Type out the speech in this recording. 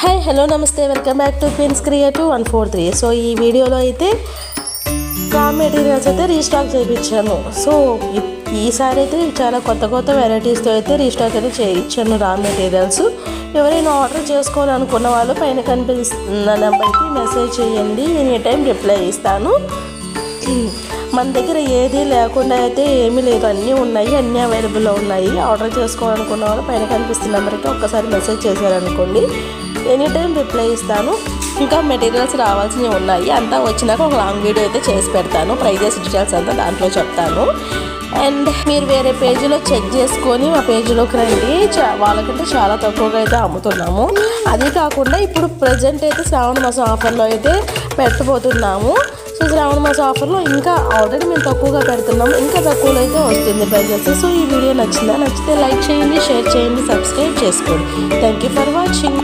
Hi hello నమస్తే welcome back to Queens Creative 143. So ఈ వీడియోలో అయితే రా మెటీరియల్స్ అయితే రీస్టాక్ చేయించాను. సో ఈసారి అయితే చాలా కొత్త వెరైటీస్తో అయితే రీస్టాక్ అయితే చేయించాను రా మెటీరియల్స్. ఎవరైనా ఆర్డర్ చేసుకోవాలనుకున్న వాళ్ళు పైన కనిపిస్తున్న నెంబర్కి మెసేజ్ చేయండి, ఎనీ టైం రిప్లై ఇస్తాను. మన దగ్గర ఏది లేకుండా అయితే ఏమీ లేదు, అన్నీ ఉన్నాయి, అన్నీ అవైలబుల్లో ఉన్నాయి. ఆర్డర్ చేసుకోవాలనుకున్న వాళ్ళు పైన కనిపిస్తున్న నెంబర్కి ఒక్కసారి మెసేజ్ చేశారనుకోండి, ఎనీ టైం రిప్లై ఇస్తాను. ఇంకా మెటీరియల్స్ రావాల్సినవి ఉన్నాయి, అంతా వచ్చినాక ఒక లాంగ్ వీడియో అయితే చేసి పెడతాను. ప్రైజెస్ డీటెయిల్స్ అంతా దాంట్లో చెప్తాను. అండ్ మీరు వేరే పేజీలో చెక్ చేసుకొని మా పేజీలోకి రండి, వాళ్ళకంటే చాలా తక్కువగా అయితే అమ్ముతున్నాము. అది కాకుండా ఇప్పుడు ప్రజెంట్ అయితే శ్రావణ మాసం ఆఫర్లో అయితే పెట్టబోతున్నాము. సో శ్రావణ మాసం ఆఫర్లో ఇంకా ఆల్రెడీ మేము తక్కువగా పెడుతున్నాము, ఇంకా తక్కువలో అయితే వస్తుంది ప్రైజెస్. సో ఈ వీడియో నచ్చితే లైక్ చేయండి, షేర్ చేయండి, సబ్స్క్రైబ్ చేసుకోండి. Thank you for watching.